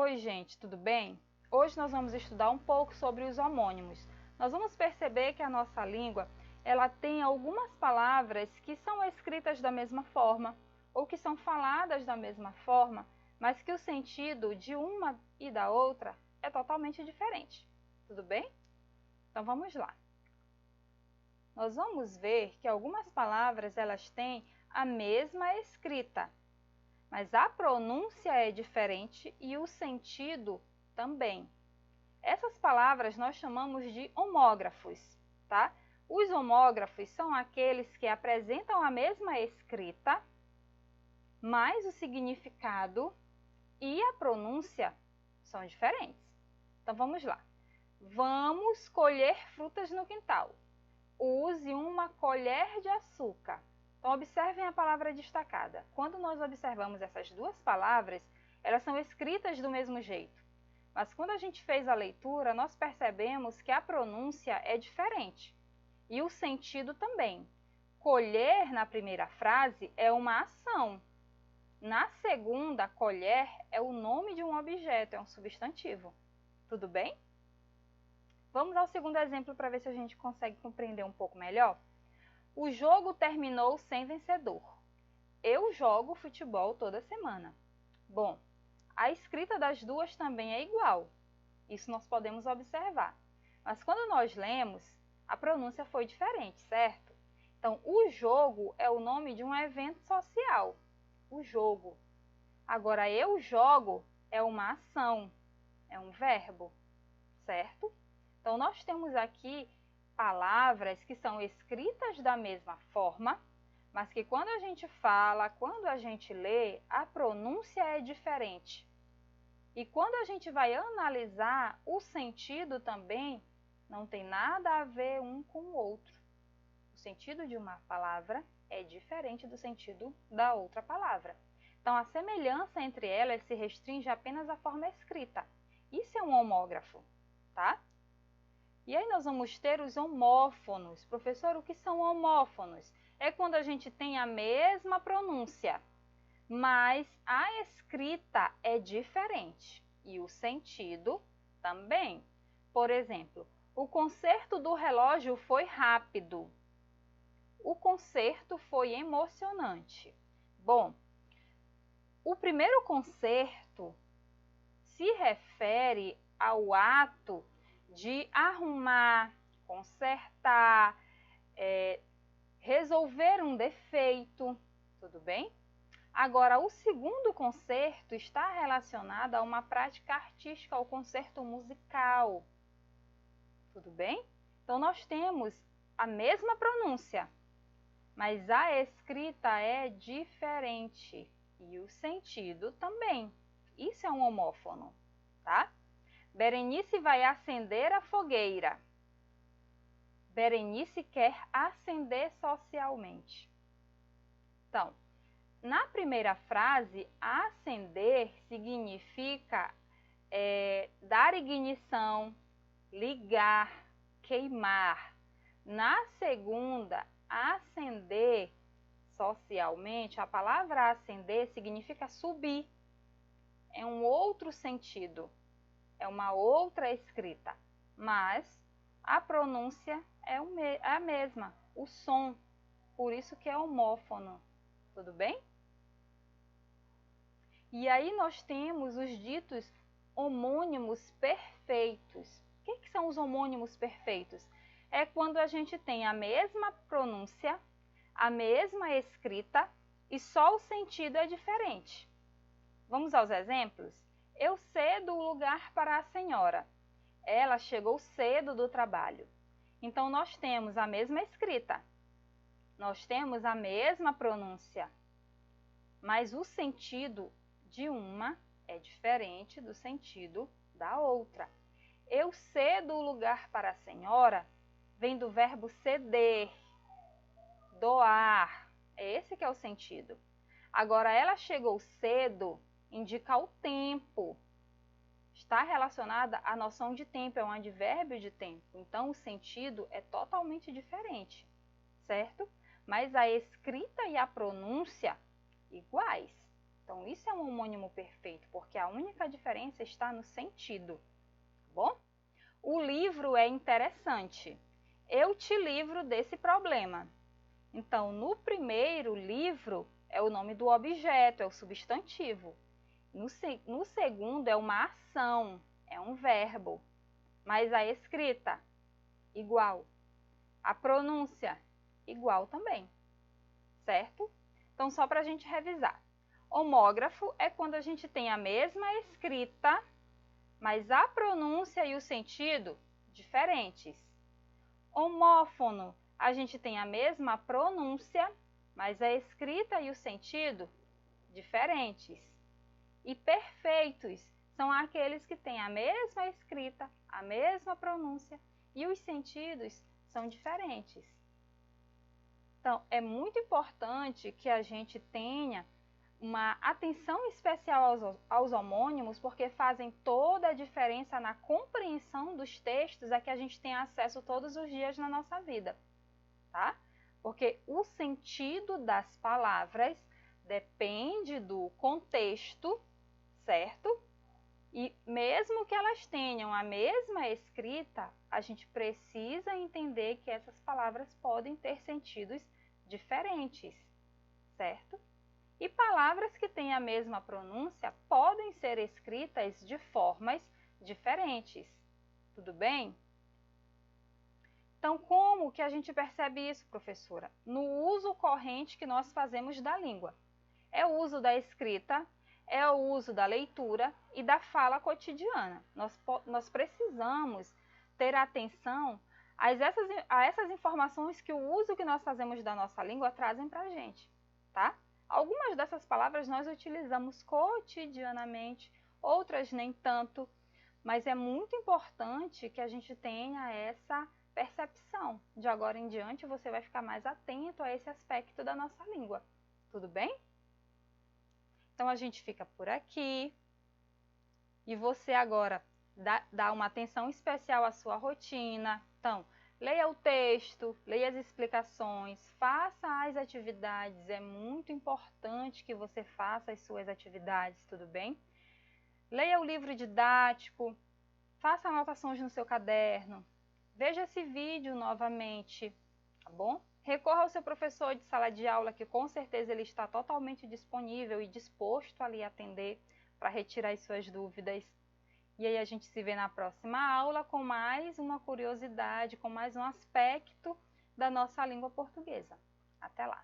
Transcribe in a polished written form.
Oi, gente, tudo bem? Hoje nós vamos estudar um pouco sobre os homônimos. Nós vamos perceber que a nossa língua, ela tem algumas palavras que são escritas da mesma forma, ou que são faladas da mesma forma, mas que o sentido de uma e da outra é totalmente diferente. Tudo bem? Então vamos lá. Nós vamos ver que algumas palavras elas têm a mesma escrita, mas a pronúncia é diferente e o sentido também. Essas palavras nós chamamos de homógrafos, tá? Os homógrafos são aqueles que apresentam a mesma escrita, mas o significado e a pronúncia são diferentes. Então vamos lá. Vamos colher frutas no quintal. Use uma colher de açúcar. Então, observem a palavra destacada. Quando nós observamos essas duas palavras, elas são escritas do mesmo jeito. Mas quando a gente fez a leitura, nós percebemos que a pronúncia é diferente. E o sentido também. Colher, na primeira frase, é uma ação. Na segunda, colher é o nome de um objeto, é um substantivo. Tudo bem? Vamos ao segundo exemplo para ver se a gente consegue compreender um pouco melhor. O jogo terminou sem vencedor. Eu jogo futebol toda semana. Bom, a escrita das duas também é igual. Isso nós podemos observar. Mas quando nós lemos, a pronúncia foi diferente, certo? Então, o jogo é o nome de um evento social. O jogo. Agora, eu jogo é uma ação, é um verbo, certo? Então, nós temos aqui palavras que são escritas da mesma forma, mas que quando a gente fala, quando a gente lê, a pronúncia é diferente. E quando a gente vai analisar, o sentido também não tem nada a ver um com o outro. O sentido de uma palavra é diferente do sentido da outra palavra. Então, a semelhança entre elas se restringe apenas à forma escrita. Isso é um homógrafo, tá? E aí nós vamos ter os homófonos. Professor, o que são homófonos? É quando a gente tem a mesma pronúncia, mas a escrita é diferente e o sentido também. Por exemplo, o concerto do relógio foi rápido. O concerto foi emocionante. Bom, o primeiro concerto se refere ao ato de arrumar, consertar, resolver um defeito, tudo bem? Agora, o segundo concerto está relacionado a uma prática artística, ao concerto musical, tudo bem? Então, nós temos a mesma pronúncia, mas a escrita é diferente e o sentido também. Isso é um homófono, tá? Berenice vai acender a fogueira. Berenice quer ascender socialmente. Então, na primeira frase, acender significa dar ignição, ligar, queimar. Na segunda, ascender socialmente, a palavra ascender significa subir. É um outro sentido. É uma outra escrita, mas a pronúncia é a mesma, o som, por isso que é homófono, tudo bem? E aí nós temos os ditos homônimos perfeitos. O que são os homônimos perfeitos? É quando a gente tem a mesma pronúncia, a mesma escrita e só o sentido é diferente. Vamos aos exemplos? Eu cedo o lugar para a senhora. Ela chegou cedo do trabalho. Então, nós temos a mesma escrita. Nós temos a mesma pronúncia. Mas o sentido de uma é diferente do sentido da outra. Eu cedo o lugar para a senhora vem do verbo ceder, doar. É esse que é o sentido. Agora, ela chegou cedo indica o tempo. Está relacionada à noção de tempo, é um advérbio de tempo. Então, o sentido é totalmente diferente, certo? Mas a escrita e a pronúncia iguais. Então, isso é um homônimo perfeito, porque porque a única diferença está no sentido, tá bom? O livro é interessante. Eu te livro desse problema. Então, no primeiro, livro é o nome do objeto, é o substantivo. No segundo, é uma ação, é um verbo. Mas a escrita, igual. A pronúncia, igual também. Certo? Então, só para a gente revisar. Homógrafo é quando a gente tem a mesma escrita, mas a pronúncia e o sentido diferentes. Homófono, a gente tem a mesma pronúncia, mas a escrita e o sentido diferentes. E perfeitos são aqueles que têm a mesma escrita, a mesma pronúncia e os sentidos são diferentes. Então, é muito importante que a gente tenha uma atenção especial aos homônimos, porque fazem toda a diferença na compreensão dos textos a que a gente tem acesso todos os dias na nossa vida, tá? Porque o sentido das palavras depende do contexto, certo? E mesmo que elas tenham a mesma escrita, a gente precisa entender que essas palavras podem ter sentidos diferentes, certo? E palavras que têm a mesma pronúncia podem ser escritas de formas diferentes. Tudo bem? Então, como que a gente percebe isso, professora? No uso corrente que nós fazemos da língua. É o uso da escrita, é o uso da leitura e da fala cotidiana. Nós precisamos ter atenção a essas informações que o uso que nós fazemos da nossa língua trazem para a gente, tá? Algumas dessas palavras nós utilizamos cotidianamente, outras nem tanto, mas é muito importante que a gente tenha essa percepção. De agora em diante, você vai ficar mais atento a esse aspecto da nossa língua. Tudo bem? Então, a gente fica por aqui. E você agora dá uma atenção especial à sua rotina. Então, leia o texto, leia as explicações, faça as atividades. É muito importante que você faça as suas atividades, tudo bem? Leia o livro didático, faça anotações no seu caderno, veja esse vídeo novamente, tá bom? Recorra ao seu professor de sala de aula, que com certeza ele está totalmente disponível e disposto a lhe atender para retirar as suas dúvidas. E aí a gente se vê na próxima aula com mais uma curiosidade, com mais um aspecto da nossa língua portuguesa. Até lá!